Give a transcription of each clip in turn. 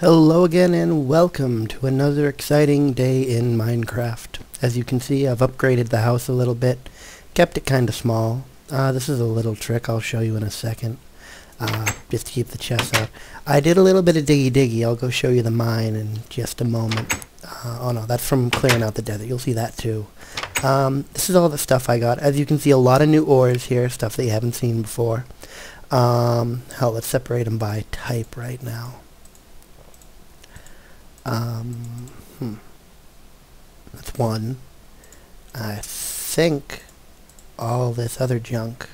Hello again and welcome to another exciting day in Minecraft. As you can see, I've upgraded the house a little bit, kept it kind of small. This is a little trick I'll show you in a second, just to keep the chests out. I did a little bit of diggy. I'll go show you the mine in just a moment. Oh no, that's from clearing out the desert. You'll see that too. This is all the stuff I got. As you can see, a lot of new ores here, stuff that you haven't seen before. Hell, let's separate them by type right now. That's one. I think all this other junk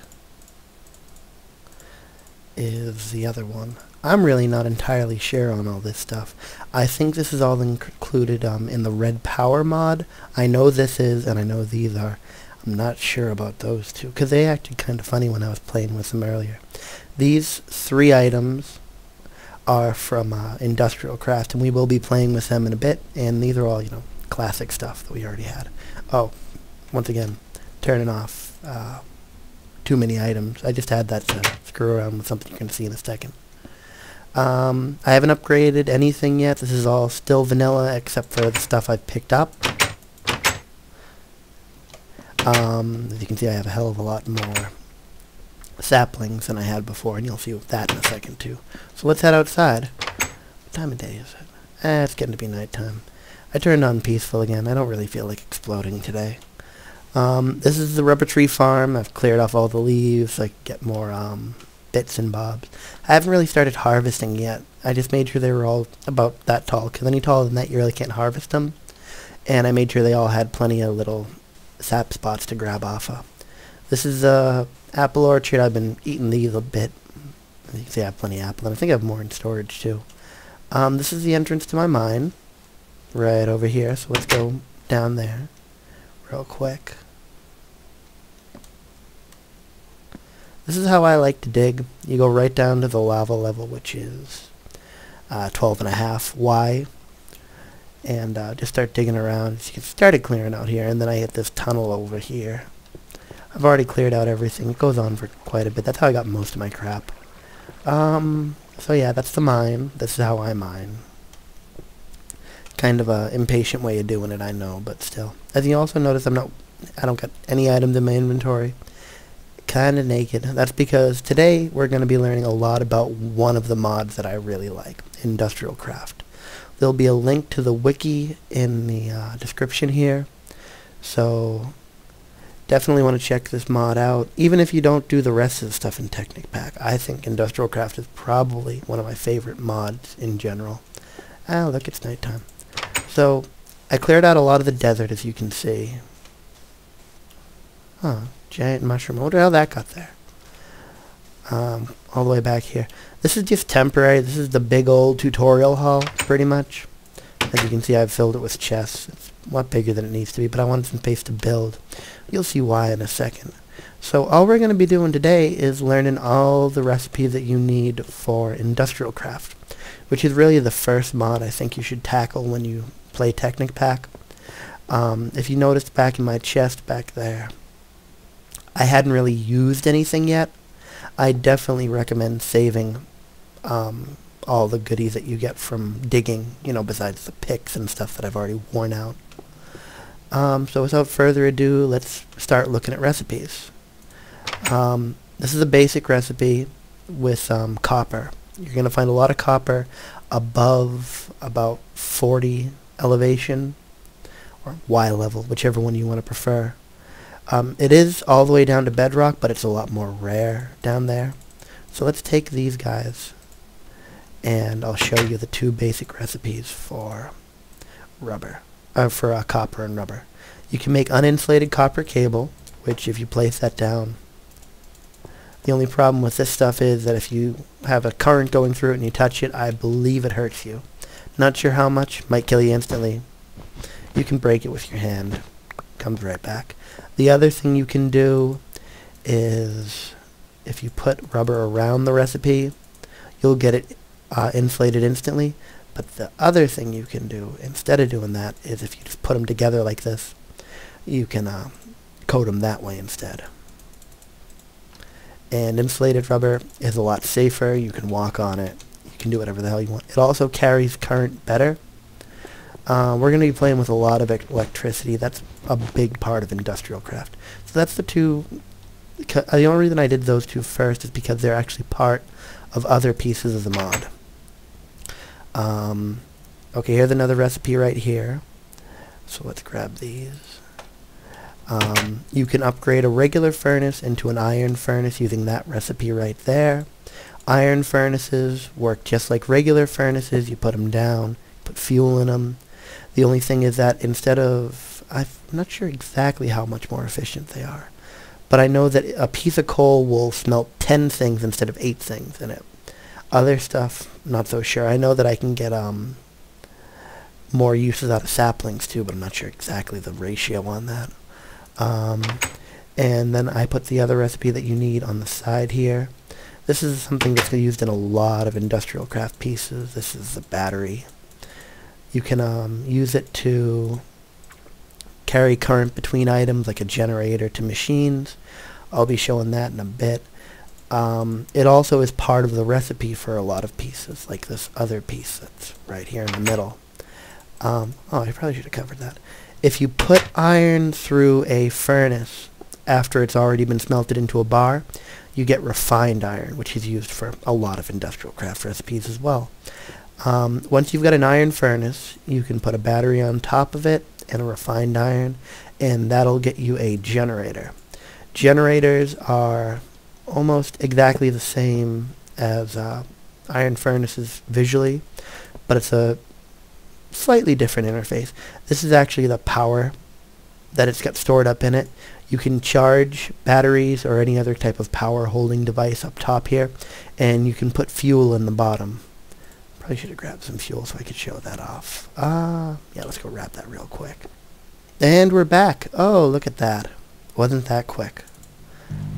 is the other one. I'm really not entirely sure on all this stuff. I think this is all included in the red power mod. I know this is, and I know these are. I'm not sure about those two, because they acted kind of funny when I was playing with them earlier. These three items are from IndustrialCraft, and we will be playing with them in a bit, and these are all, classic stuff that we already had. Oh, once again, turning off too many items. I just had that to screw around with something you're going to see in a second. I haven't upgraded anything yet. This is all still vanilla, except for the stuff I've picked up. As you can see, I have a hell of a lot more saplings than I had before, and you'll see that in a second too. So let's head outside. What time of day is it? It's getting to be nighttime. I turned on peaceful again. I don't really feel like exploding today. This is the rubber tree farm. I've cleared off all the leaves. I get more bits and bobs. I haven't really started harvesting yet. I just made sure they were all about that tall, because any taller than that you really can't harvest them. And I made sure they all had plenty of little sap spots to grab off of. This is apple orchard. I've been eating these a bit. You can see I have plenty of apple, and I think I have more in storage too. This is the entrance to my mine, right over here. So let's go down there real quick. This is how I like to dig. You go right down to the lava level, which is 12.5 Y, and just start digging around. So you get started clearing out here, and then I hit this tunnel over here. I've already cleared out everything. It goes on for quite a bit. That's how I got most of my crap. So yeah, that's the mine. This is how I mine. Kind of a impatient way of doing it, I know, but still. As you also notice, I don't got any items in my inventory. Kinda naked. That's because today we're going to be learning a lot about one of the mods that I really like, IndustrialCraft. There'll be a link to the wiki in the description here. So definitely want to check this mod out, even if you don't do the rest of the stuff in Technic pack. I think IndustrialCraft is probably one of my favorite mods in general. Ah, look, it's nighttime. So I cleared out a lot of the desert, as you can see. Huh, giant mushroom. I wonder how that got there. All the way back here. This is just temporary. This is the big old tutorial hall, pretty much. As you can see, I've filled it with chests. It's a lot bigger than it needs to be, but I wanted some space to build. You'll see why in a second. So all we're going to be doing today is learning all the recipes that you need for IndustrialCraft, which is really the first mod I think you should tackle when you play Technic pack. If you noticed back in my chest back there, I hadn't really used anything yet. I definitely recommend saving all the goodies that you get from digging, besides the picks and stuff that I've already worn out. So without further ado, let's start looking at recipes. This is a basic recipe with copper. You're going to find a lot of copper above about 40 elevation, or Y level, whichever one you want to prefer. It is all the way down to bedrock, but it's a lot more rare down there. So let's take these guys, and I'll show you the two basic recipes for copper and rubber. You can make uninsulated copper cable, which if you place that down, the only problem with this stuff is that if you have a current going through it and you touch it, I believe it hurts you. Not sure how much, might kill you instantly. You can break it with your hand. Comes right back. The other thing you can do is, if you put rubber around the recipe, you'll get it insulated instantly. But the other thing you can do, instead of doing that, is if you just put them together like this, you can coat them that way instead. And insulated rubber is a lot safer. You can walk on it. You can do whatever the hell you want. It also carries current better. We're going to be playing with a lot of electricity. That's a big part of IndustrialCraft. So that's the two. The only reason I did those two first is because they're actually part of other pieces of the mod. Okay, here's another recipe right here. So let's grab these. You can upgrade a regular furnace into an iron furnace using that recipe right there. Iron furnaces work just like regular furnaces. You put them down, put fuel in them. The only thing is that instead of, I'm not sure exactly how much more efficient they are, but I know that a piece of coal will smelt 10 things instead of 8 things in it. Other stuff, not so sure. I know that I can get more uses out of saplings too, but I'm not sure exactly the ratio on that. And then I put the other recipe that you need on the side here. This is something that's used in a lot of IndustrialCraft pieces. This is the battery. You can use it to carry current between items, like a generator to machines. I'll be showing that in a bit. It also is part of the recipe for a lot of pieces, like this other piece that's right here in the middle. Oh, I probably should have covered that. If you put iron through a furnace after it's already been smelted into a bar, you get refined iron, which is used for a lot of IndustrialCraft recipes as well. Once you've got an iron furnace, you can put a battery on top of it and a refined iron, and that'll get you a generator. Generators are almost exactly the same as iron furnaces visually, but it's a slightly different interface. This is actually the power that it's got stored up in it. You can charge batteries or any other type of power holding device up top here, and you can put fuel in the bottom. Probably should have grabbed some fuel so I could show that off. Yeah, let's go wrap that real quick. And we're back. Oh, look at that. Wasn't that quick?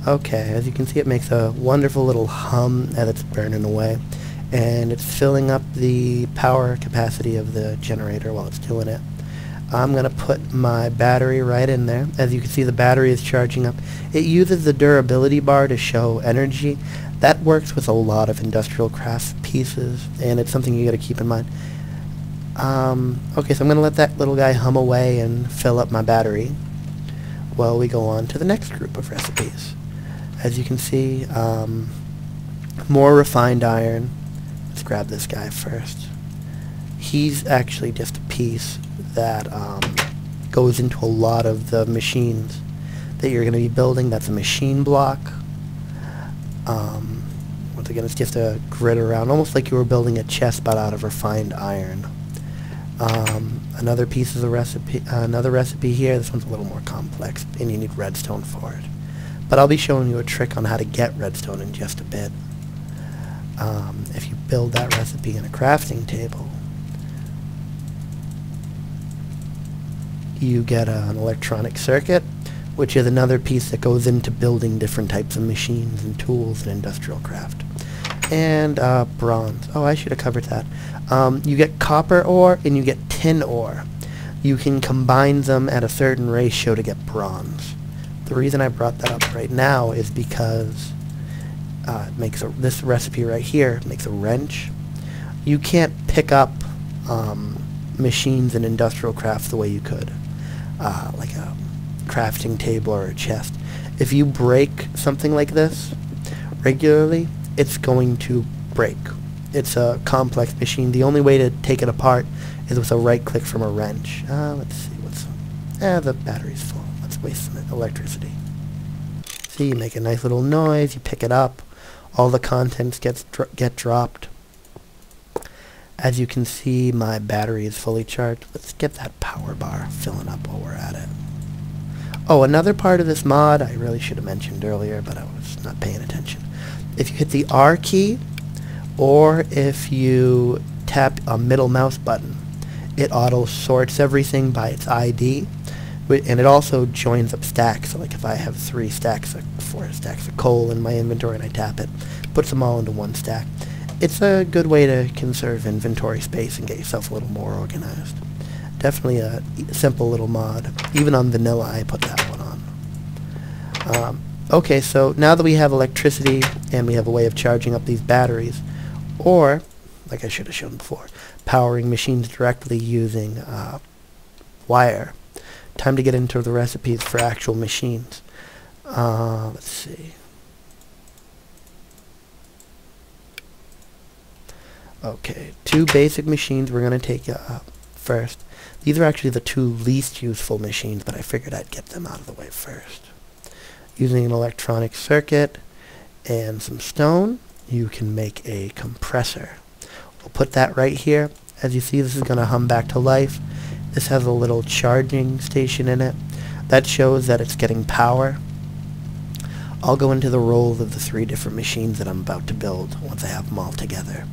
Okay, as you can see, it makes a wonderful little hum as it's burning away. And it's filling up the power capacity of the generator while it's doing it. I'm going to put my battery right in there. As you can see, the battery is charging up. It uses the durability bar to show energy. That works with a lot of IndustrialCraft pieces, and it's something you got to keep in mind. Okay, so I'm going to let that little guy hum away and fill up my battery while we go on to the next group of recipes. As you can see, more refined iron. Let's grab this guy first. He's actually just a piece that goes into a lot of the machines that you're going to be building. That's a machine block. Once again, it's just a grid around, almost like you were building a chest but out of refined iron. Another piece of the recipe, another recipe here. This one's a little more complex, and you need redstone for it. But I'll be showing you a trick on how to get redstone in just a bit. If you build that recipe in a crafting table, you get an electronic circuit, which is another piece that goes into building different types of machines and tools in IndustrialCraft. And bronze. Oh, I should have covered that. You get copper ore and you get tin ore. You can combine them at a certain ratio to get bronze. The reason I brought that up right now is because it makes this recipe right here makes a wrench. You can't pick up machines in IndustrialCraft the way you could, like a crafting table or a chest. If you break something like this regularly, it's going to break. It's a complex machine. The only way to take it apart is with a right click from a wrench. Let's see what's... the battery's full. Let's waste some electricity. See, you make a nice little noise, you pick it up, all the contents get dropped. As you can see, my battery is fully charged. Let's get that power bar filling up while we're at it. Oh, another part of this mod I really should have mentioned earlier, but I was not paying attention. If you hit the R key, or if you tap a middle mouse button, it auto sorts everything by its ID, and it also joins up stacks. So like if I have 4 stacks of coal in my inventory and I tap it, puts them all into one stack. It's a good way to conserve inventory space and get yourself a little more organized. Definitely a simple little mod. Even on vanilla I put that one on. Okay, so now that we have electricity and we have a way of charging up these batteries, or like I should have shown before, powering machines directly using wire. Time to get into the recipes for actual machines. Let's see. Okay, 2 basic machines we're going to take first. These are actually the 2 least useful machines, but I figured I'd get them out of the way first. Using an electronic circuit and some stone, you can make a compressor. We'll put that right here. As you see, this is going to hum back to life. This has a little charging station in it. That shows that it's getting power. I'll go into the roles of the 3 different machines that I'm about to build once I have them all together.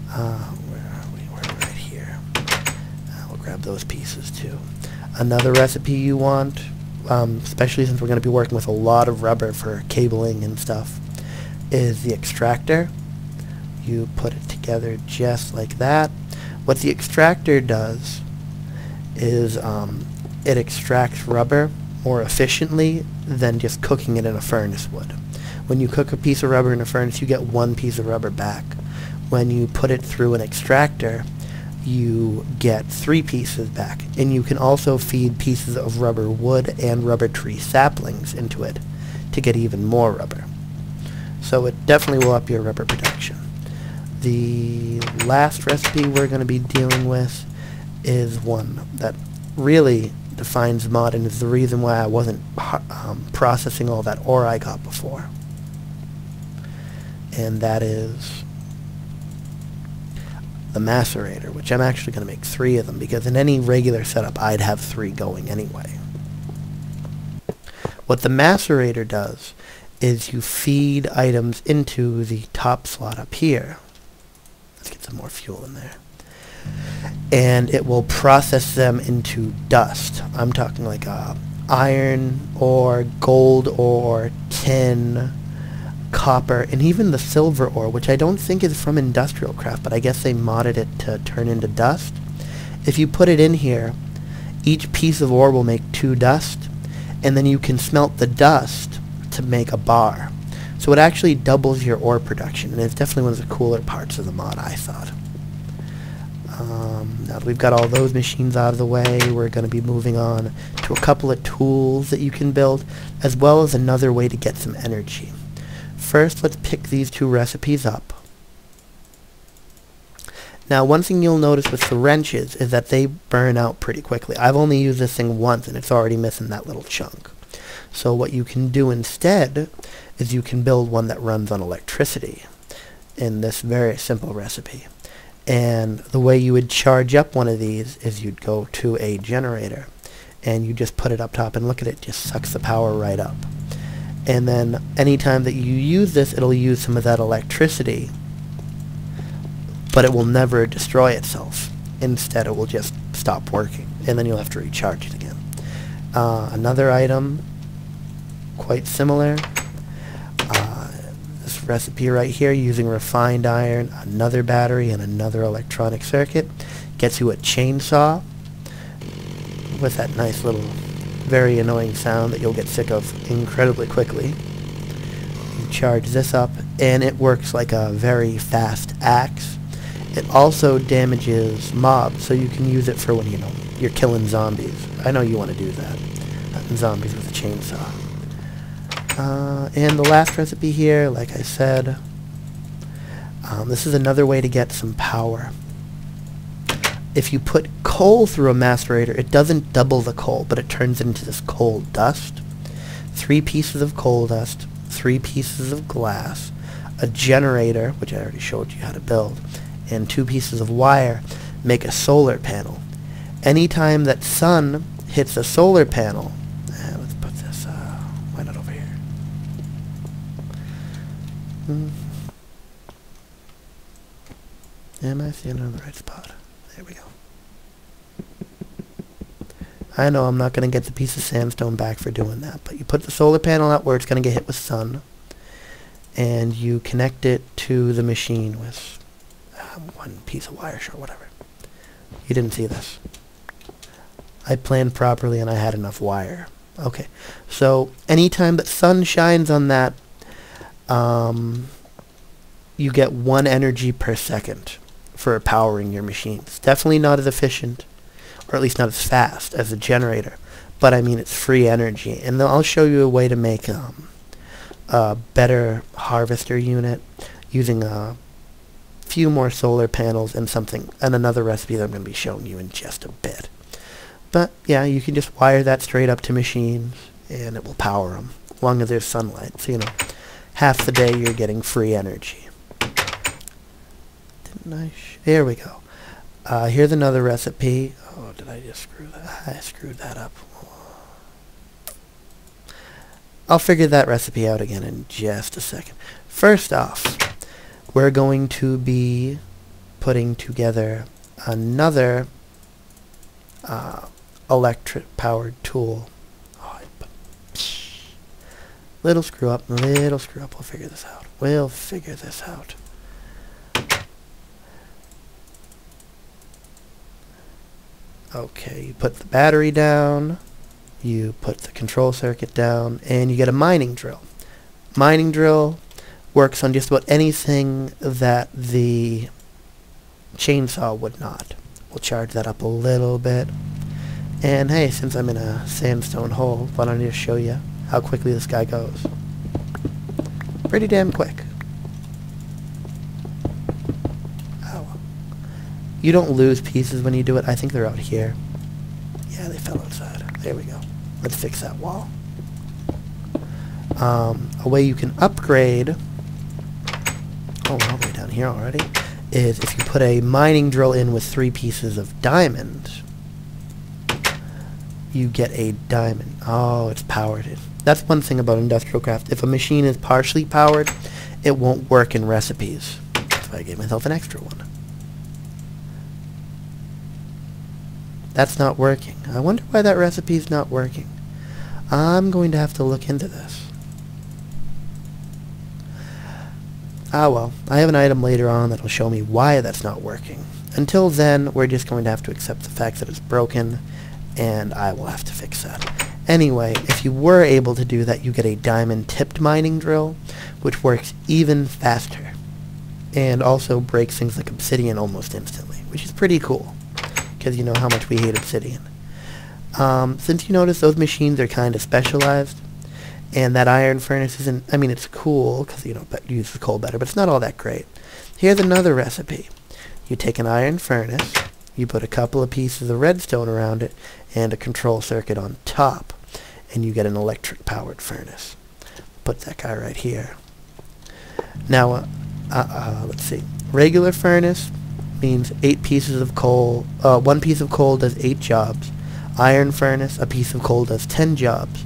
Where are we? We're right here. We'll grab those pieces too. Another recipe you want, especially since we're going to be working with a lot of rubber for cabling and stuff, is the extractor. You put it together just like that. What the extractor does is it extracts rubber more efficiently than just cooking it in a furnace would. When you cook a piece of rubber in a furnace, you get 1 piece of rubber back. When you put it through an extractor, you get 3 pieces back. And you can also feed pieces of rubber wood and rubber tree saplings into it to get even more rubber. So it definitely will up your rubber production. The last recipe we're going to be dealing with is one that really defines mod and is the reason why I wasn't processing all that ore I got before. And that is the Macerator, which I'm actually going to make 3 of them, because in any regular setup I'd have 3 going anyway. What the Macerator does is you feed items into the top slot up here. Let's get some more fuel in there. And it will process them into dust. I'm talking like iron or gold or tin, copper, and even the silver ore, which I don't think is from IndustrialCraft, but I guess they modded it to turn into dust. If you put it in here, each piece of ore will make 2 dust, and then you can smelt the dust to make a bar. So it actually doubles your ore production, and it's definitely one of the cooler parts of the mod, I thought. Now that we've got all those machines out of the way, we're going to be moving on to a couple of tools that you can build, as well as another way to get some energy. First, let's pick these 2 recipes up. Now, one thing you'll notice with the wrenches is that they burn out pretty quickly. I've only used this thing once, and it's already missing that little chunk. So what you can do instead is you can build one that runs on electricity in this very simple recipe. And the way you would charge up one of these is you'd go to a generator, and you just put it up top, and look at it, just sucks the power right up. And then anytime that you use this, it'll use some of that electricity, but it will never destroy itself. Instead, it will just stop working, and then you'll have to recharge it again. Another item, quite similar, this recipe right here, using refined iron, another battery, and another electronic circuit, gets you a chainsaw with that nice little very annoying sound that you'll get sick of incredibly quickly. You charge this up, and it works like a very fast axe. It also damages mobs, so you can use it for when, you know, you're killing zombies. I know you want to do that. Hunting zombies with a chainsaw. And the last recipe here, like I said, this is another way to get some power. If you put coal through a macerator, it doesn't double the coal, but it turns into this coal dust. 3 pieces of coal dust, 3 pieces of glass, a generator, which I already showed you how to build, and 2 pieces of wire make a solar panel. Anytime that sun hits a solar panel, let's put this, why not over here? Am I standing on the right spot? There we go. I know I'm not going to get the piece of sandstone back for doing that, but you put the solar panel out where it's going to get hit with sun, and you connect it to the machine with 1 piece of wire, sure, whatever. You didn't see this. I planned properly and I had enough wire. Okay, so anytime that sun shines on that, you get 1 energy per second. for powering your machines. Definitely not as efficient, or at least not as fast as a generator, but I mean it's free energy. And I'll show you a way to make a better harvester unit using a few more solar panels and another recipe that I'm going to be showing you in just a bit. But yeah, you can just wire that straight up to machines and it will power them as long as there's sunlight. So, you know, half the day you're getting free energy. Didn't I? There we go. Here's another recipe. Oh, did I just screw that? I screwed that up. I'll figure that recipe out again in just a second. First off, we're going to be putting together another electric-powered tool. Oh, little screw up, little screw up. We'll figure this out. We'll figure this out. Okay, you put the battery down, you put the control circuit down, and you get a mining drill. Mining drill works on just about anything that the chainsaw would not. We'll charge that up a little bit. And hey, since I'm in a sandstone hole, why don't I just show you how quickly this guy goes. Pretty damn quick. Oh. You don't lose pieces when you do it. I think they're out here. Yeah, they fell outside. There we go. Let's fix that wall. A way you can upgrade, all the way down here already, is if you put a mining drill in with 3 pieces of diamond, you get a diamond. Oh, it's powered. That's one thing about IndustrialCraft. If a machine is partially powered, it won't work in recipes. That's why I gave myself an extra one. That's not working. I wonder why that recipe is not working. I'm going to have to look into this. Ah well, I have an item later on that will show me why that's not working. Until then, we're just going to have to accept the fact that it's broken, and I will have to fix that. Anyway, if you were able to do that, you get a diamond-tipped mining drill, which works even faster, and also breaks things like obsidian almost instantly, which is pretty cool, because you know how much we hate obsidian. Since you notice those machines are kind of specialized, and that iron furnace isn't, I mean, it's cool, because, you know, it uses coal better, but it's not all that great. Here's another recipe. You take an iron furnace, you put a couple of pieces of redstone around it, and a control circuit on top, and you get an electric-powered furnace. Put that guy right here. Now, let's see. Regular furnace means 8 pieces of coal. 1 piece of coal does 8 jobs. Iron furnace, a piece of coal does 10 jobs.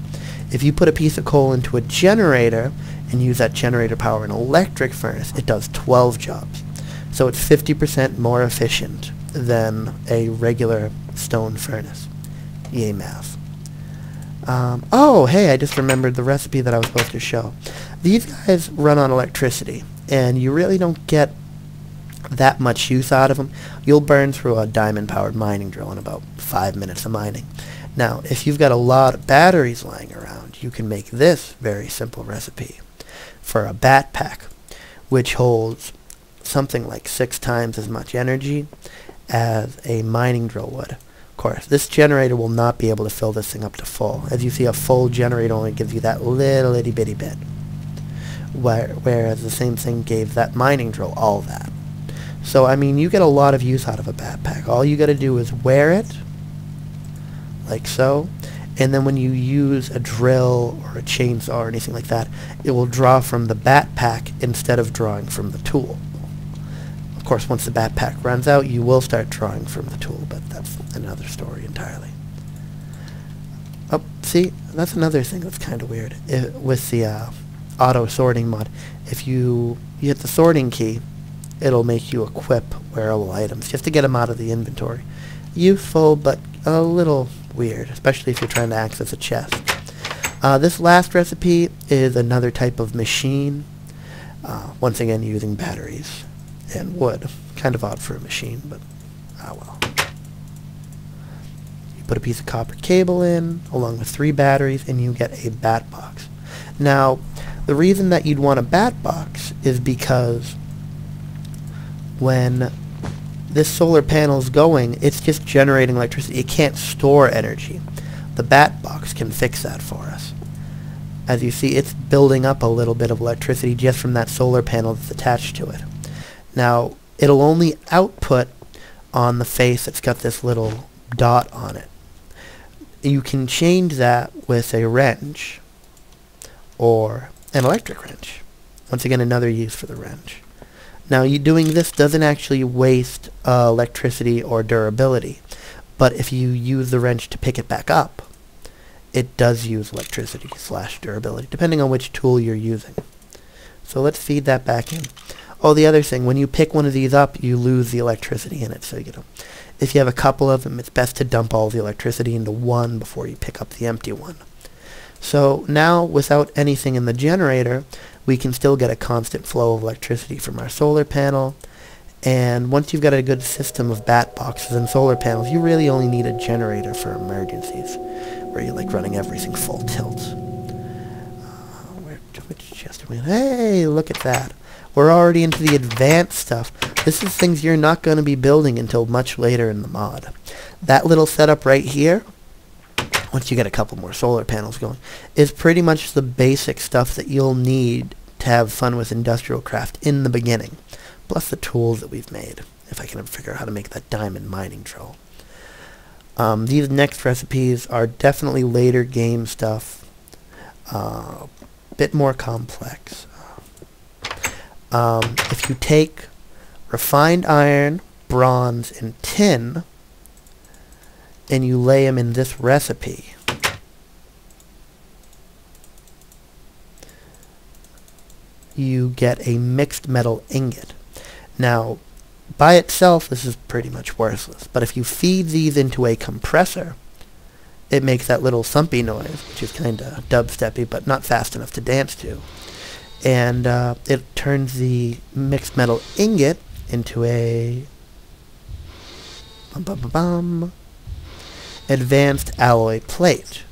If you put a piece of coal into a generator and use that generator to power an electric furnace, it does 12 jobs. So it's 50% more efficient than a regular stone furnace. Yay, math. Oh, hey, I just remembered the recipe that I was supposed to show. These guys run on electricity, and you really don't get that much use out of them. You'll burn through a diamond-powered mining drill in about 5 minutes of mining. Now, if you've got a lot of batteries lying around, you can make this very simple recipe for a bat pack, which holds something like 6 times as much energy as a mining drill would. Of course, this generator will not be able to fill this thing up to full. As you see, a full generator only gives you that little itty bitty bit, whereas the same thing gave that mining drill all that. So, I mean, you get a lot of use out of a backpack. All you got to do is wear it, like so, and then when you use a drill or a chainsaw or anything like that, it will draw from the backpack instead of drawing from the tool. Of course, once the backpack runs out, you will start drawing from the tool, but that's another story entirely. Oh, see, that's another thing that's kind of weird. With the auto sorting mod, if you hit the sorting key, it'll make you equip wearable items just to get them out of the inventory. Useful, but a little weird, especially if you're trying to access a chest. This last recipe is another type of machine, once again using batteries and wood. Kind of odd for a machine, but ah well. You put a piece of copper cable in, along with 3 batteries, and you get a bat box. Now, the reason that you'd want a bat box is because when this solar panel's going, it's just generating electricity. It can't store energy. The bat box can fix that for us. As you see, it's building up a little bit of electricity just from that solar panel that's attached to it. Now, it'll only output on the face that's got this little dot on it. You can change that with a wrench or an electric wrench. Once again, another use for the wrench. Now, doing this doesn't actually waste electricity or durability, but if you use the wrench to pick it back up, it does use electricity / durability, depending on which tool you're using. So let's feed that back in. Oh, the other thing, when you pick one of these up, you lose the electricity in it. So, if you have a couple of them, it's best to dump all the electricity into one before you pick up the empty one. So now, without anything in the generator, we can still get a constant flow of electricity from our solar panel. And once you've got a good system of bat boxes and solar panels, you really only need a generator for emergencies, where you're like running everything full tilt. Which chest are we in? Hey, look at that. We're already into the advanced stuff. This is things you're not going to be building until much later in the mod. That little setup right here, once you get a couple more solar panels going, is pretty much the basic stuff that you'll need to have fun with IndustrialCraft in the beginning, plus the tools that we've made, if I can ever figure out how to make that diamond mining drill. These next recipes are definitely later game stuff, a bit more complex. If you take refined iron, bronze, and tin, and you lay them in this recipe, you get a mixed metal ingot. Now, by itself, this is pretty much worthless, but if you feed these into a compressor, it makes that little thumpy noise, which is kind of dubsteppy, but not fast enough to dance to. And it turns the mixed metal ingot into a advanced alloy plate.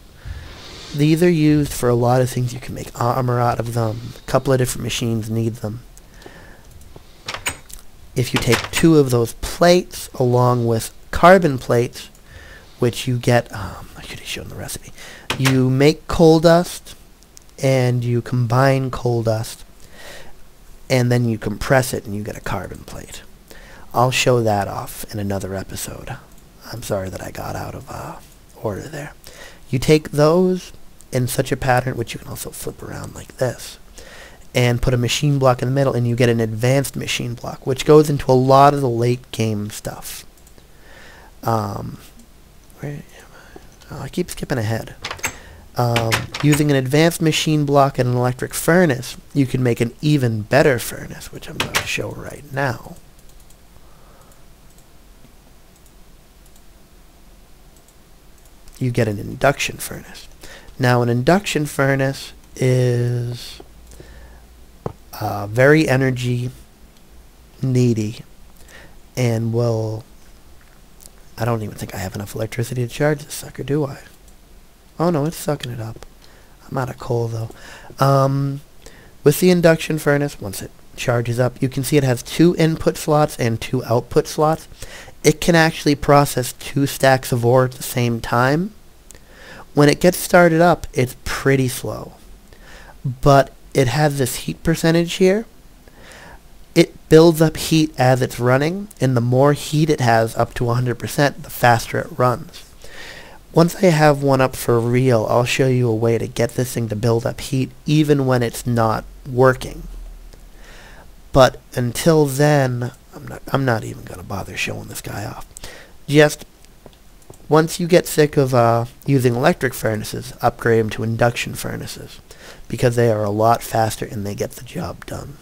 These are used for a lot of things. You can make armor out of them. A couple of different machines need them. If you take 2 of those plates along with carbon plates, which you get, I should have shown the recipe. You make coal dust, and you combine coal dust, and then you compress it, and you get a carbon plate. I'll show that off in another episode. I'm sorry that I got out of order there. You take those in such a pattern, which you can also flip around like this, and put a machine block in the middle, and you get an advanced machine block, which goes into a lot of the late game stuff. Where am I? Oh, I keep skipping ahead. Using an advanced machine block and an electric furnace, you can make an even better furnace, which I'm going to show right now. You get an induction furnace. Now, an induction furnace is very energy needy and will... I don't even think I have enough electricity to charge this sucker, do I? Oh no, it's sucking it up. I'm out of coal though. With the induction furnace, once it charges up, you can see it has 2 input slots and 2 output slots. It can actually process 2 stacks of ore at the same time. When it gets started up, it's pretty slow. But it has this heat percentage here. It builds up heat as it's running, and the more heat it has, up to 100%, the faster it runs. Once I have one up for real, I'll show you a way to get this thing to build up heat even when it's not working. But until then, I'm not even going to bother showing this guy off. Just once you get sick of using electric furnaces, upgrade them to induction furnaces, because they are a lot faster and they get the job done.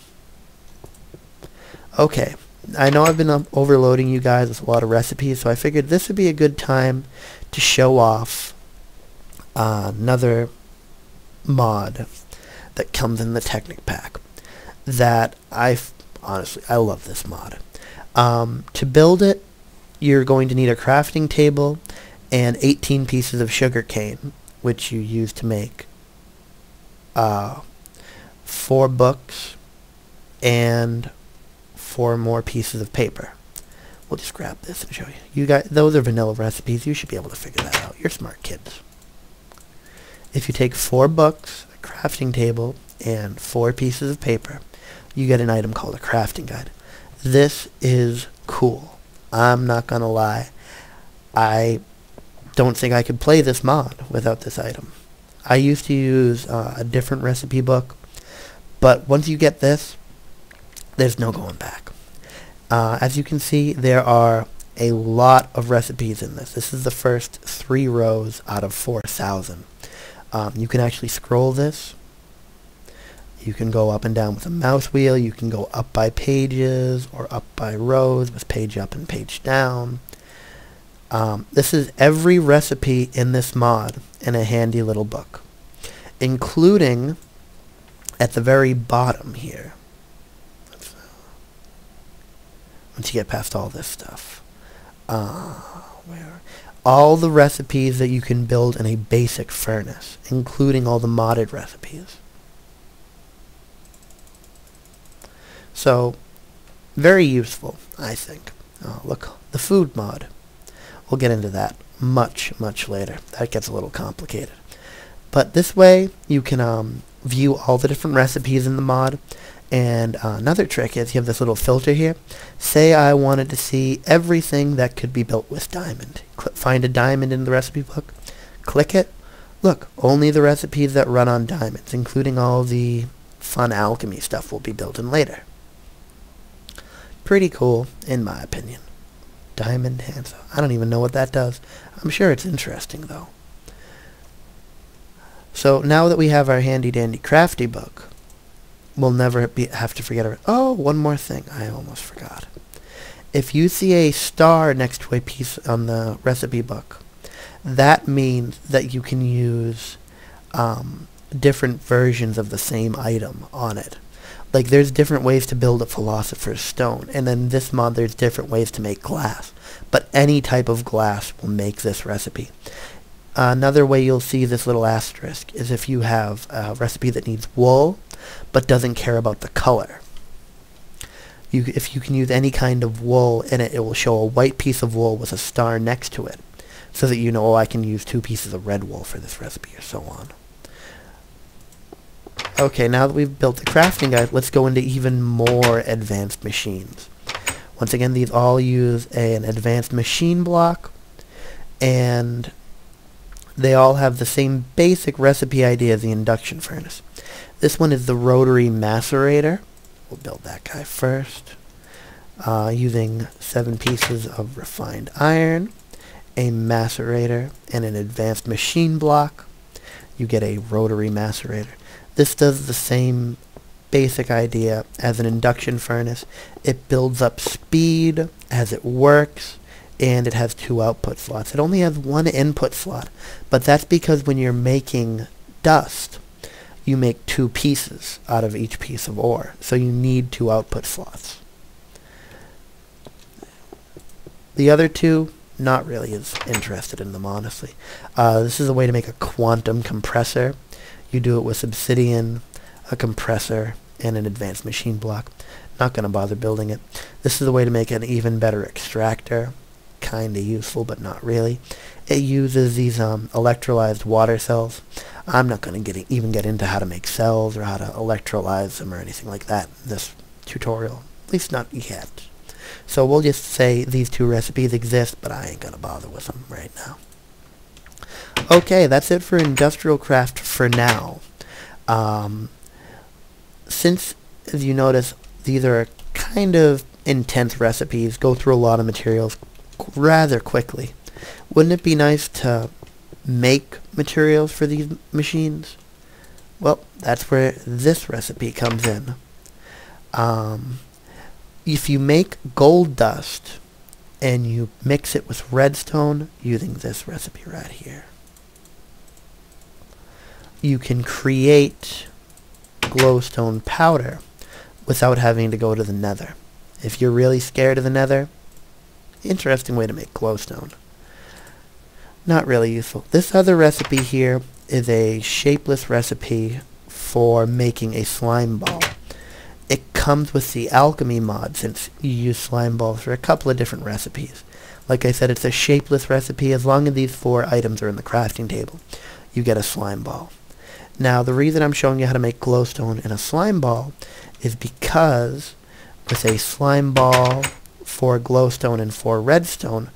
Okay, I know I've been overloading you guys with a lot of recipes, so I figured this would be a good time to show off another mod that comes in the Technic pack that honestly, I love this mod. To build it, you're going to need a crafting table and 18 pieces of sugar cane, which you use to make 4 books and 4 more pieces of paper, we'll just grab this and show you. You got those are vanilla recipes. You should be able to figure that out. You're smart kids. If you take 4 books, a crafting table, and 4 pieces of paper, you get an item called a crafting guide. This is cool. I'm not gonna lie. I don't think I could play this mod without this item. I used to use a different recipe book, but once you get this, there's no going back. As you can see, there are a lot of recipes in this. This is the first 3 rows out of 4,000. You can actually scroll this. You can go up and down with a mouse wheel. You can go up by pages or up by rows with page up and page down. This is every recipe in this mod in a handy little book, including at the very bottom here. Once you get past all this stuff, all the recipes that you can build in a basic furnace, including all the modded recipes. So, very useful, I think. Oh, look, the food mod. We'll get into that much later. That gets a little complicated. But this way, you can view all the different recipes in the mod. And another trick is you have this little filter here. Say I wanted to see everything that could be built with diamond. Find a diamond in the recipe book. Click it. Look, only the recipes that run on diamonds, including all the fun alchemy stuff we'll be building later. Pretty cool, in my opinion. Diamond handsaw. I don't even know what that does. I'm sure it's interesting, though. So now that we have our handy-dandy crafty book, we'll never have to forget it. Oh, one more thing. I almost forgot. If you see a star next to a piece on the recipe book, that means that you can use different versions of the same item on it. Like, there's different ways to build a philosopher's stone, and in this mod there's different ways to make glass. But any type of glass will make this recipe. Another way you'll see this little asterisk is if you have a recipe that needs wool, but doesn't care about the color. If you can use any kind of wool in it, it will show a white piece of wool with a star next to it, so that you know, oh, I can use 2 pieces of red wool for this recipe, or so on. Okay, now that we've built the crafting guide, let's go into even more advanced machines. Once again, these all use an advanced machine block, and they all have the same basic recipe idea as the induction furnace. This one is the rotary macerator. We'll build that guy first. Using 7 pieces of refined iron, a macerator, and an advanced machine block, you get a rotary macerator. This does the same basic idea as an induction furnace. It builds up speed as it works, and it has 2 output slots. It only has 1 input slot, but that's because when you're making dust, you make 2 pieces out of each piece of ore, so you need 2 output slots. The other 2, not really as interested in them, honestly. This is a way to make a quantum compressor. You do it with obsidian, a compressor, and an advanced machine block. Not going to bother building it. This is a way to make an even better extractor. Kinda useful, but not really. It uses these electrolyzed water cells. I'm not going to even get into how to make cells or how to electrolyze them or anything like that in this tutorial. At least not yet. So we'll just say these 2 recipes exist, but I ain't going to bother with them right now. Okay, that's it for IndustrialCraft for now. Since, as you notice, these are kind of intense recipes, go through a lot of materials rather quickly, wouldn't it be nice to make materials for these machines? Well, that's where this recipe comes in. If you make gold dust and you mix it with redstone using this recipe right here, you can create glowstone powder without having to go to the nether. If you're really scared of the nether, interesting way to make glowstone. Not really useful. This other recipe here is a shapeless recipe for making a slime ball. It comes with the Alchemy mod, since you use slime balls for a couple of different recipes. Like I said, it's a shapeless recipe. As long as these 4 items are in the crafting table, you get a slime ball. Now, the reason I'm showing you how to make glowstone in a slime ball is because with a slime ball, 4 glowstone, and 4 redstone,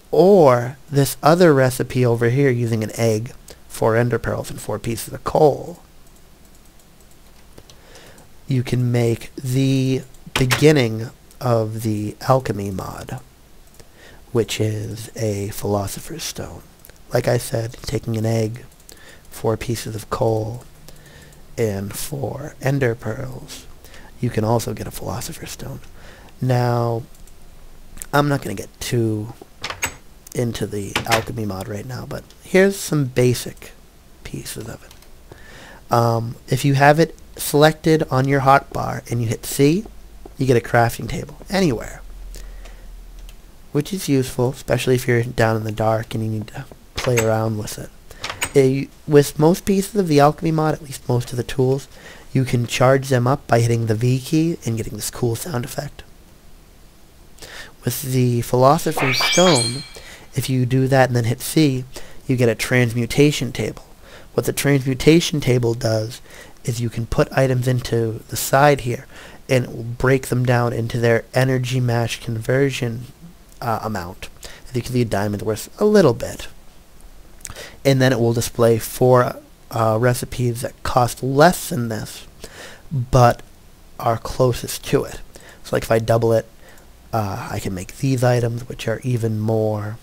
or this other recipe over here using an egg, 4 ender pearls, and 4 pieces of coal, you can make the beginning of the Alchemy mod, which is a philosopher's stone. Like I said, taking an egg, 4 pieces of coal, and 4 ender pearls, you can also get a philosopher's stone. Now, I'm not going to get too into the Alchemy mod right now, but here's some basic pieces of it. If you have it selected on your hotbar and you hit C, you get a crafting table anywhere, which is useful, especially if you're down in the dark and you need to play around with it. With most pieces of the Alchemy mod, at least most of the tools, you can charge them up by hitting the V key and getting this cool sound effect. With the Philosopher's Stone, if you do that and then hit C, you get a transmutation table. What the transmutation table does is you can put items into the side here, and it will break them down into their energy mash conversion amount. As you can see, a diamond worth a little bit. And then it will display 4 recipes that cost less than this, but are closest to it. So like if I double it, I can make these items, which are even more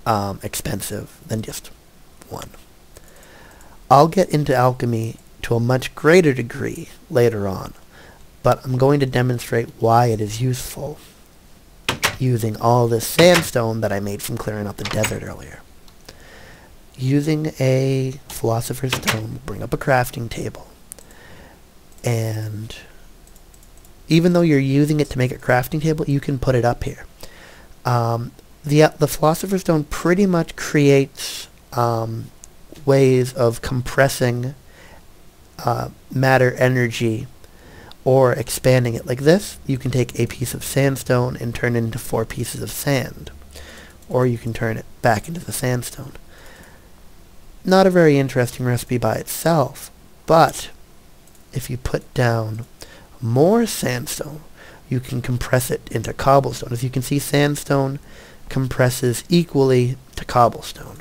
expensive than just 1. I'll get into alchemy to a much greater degree later on, but I'm going to demonstrate why it is useful using all this sandstone that I made from clearing out the desert earlier. Using a philosopher's stone, bring up a crafting table, and even though you're using it to make a crafting table, you can put it up here. The philosopher's stone pretty much creates ways of compressing matter energy or expanding it. Like this, you can take a piece of sandstone and turn it into 4 pieces of sand, or you can turn it back into the sandstone. Not a very interesting recipe by itself, but if you put down more sandstone, you can compress it into cobblestone. As you can see, sandstone compresses equally to cobblestone.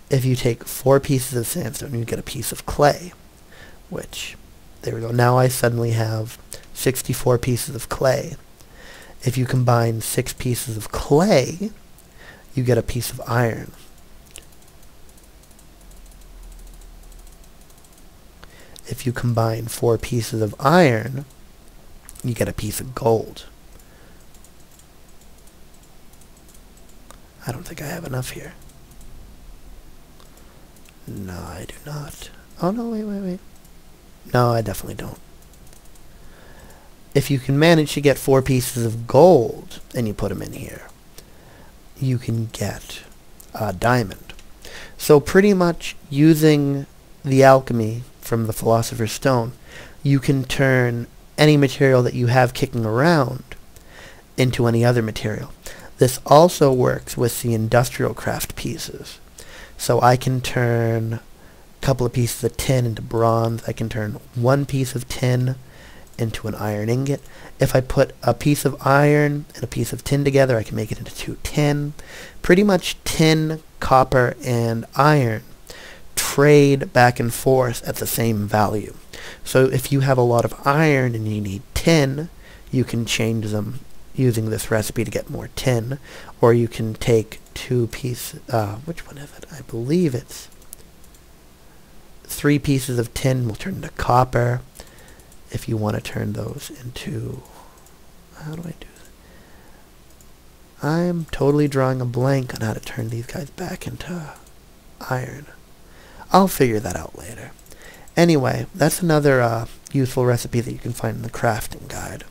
If you take 4 pieces of sandstone, you get a piece of clay, which, there we go. Now I suddenly have 64 pieces of clay. If you combine 6 pieces of clay, you get a piece of iron. If you combine 4 pieces of iron, you get a piece of gold. I don't think I have enough here. No, I do not. Oh, no, wait. No, I definitely don't. If you can manage to get 4 pieces of gold, and you put them in here, you can get a diamond. So pretty much using the alchemy from the Philosopher's Stone, you can turn any material that you have kicking around into any other material. This also works with the IndustrialCraft pieces. So I can turn a couple of pieces of tin into bronze. I can turn 1 piece of tin into an iron ingot. If I put a piece of iron and a piece of tin together, I can make it into 2 tin. Pretty much tin, copper, and iron trade back and forth at the same value. So if you have a lot of iron and you need tin, you can change them using this recipe to get more tin, or you can take 2 pieces, which one is it? I believe it's 3 pieces of tin will turn into copper. If you want to turn those into, how do I do that? I'm totally drawing a blank on how to turn these guys back into iron. I'll figure that out later. Anyway, that's another useful recipe that you can find in the crafting guide.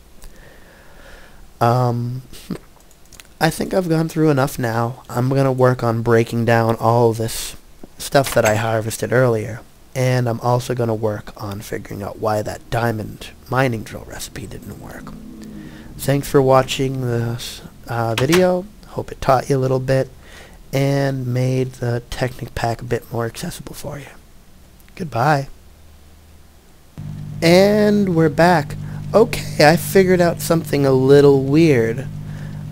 I think I've gone through enough now. I'm going to work on breaking down all this stuff that I harvested earlier And I'm also going to work on figuring out why that diamond mining drill recipe didn't work. Thanks for watching this video. Hope it taught you a little bit and made the Technic pack a bit more accessible for you. Goodbye. And we're back. Okay, I figured out something a little weird.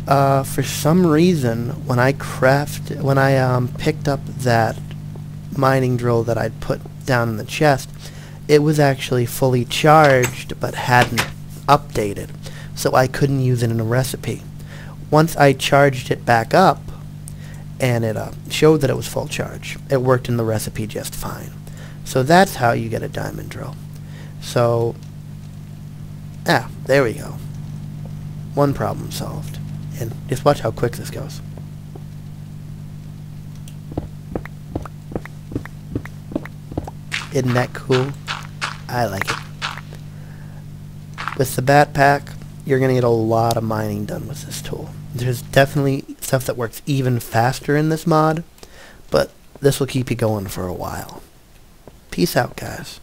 For some reason, when I picked up that mining drill that I'd put down in the chest, it was actually fully charged but hadn't updated, so I couldn't use it in a recipe. Once I charged it back up and it showed that it was full charge, it worked in the recipe just fine. So that's how you get a diamond drill. So there we go. One problem solved. And just watch how quick this goes. Isn't that cool? I like it. With the backpack, you're going to get a lot of mining done with this tool. There's definitely stuff that works even faster in this mod, but this will keep you going for a while. Peace out, guys.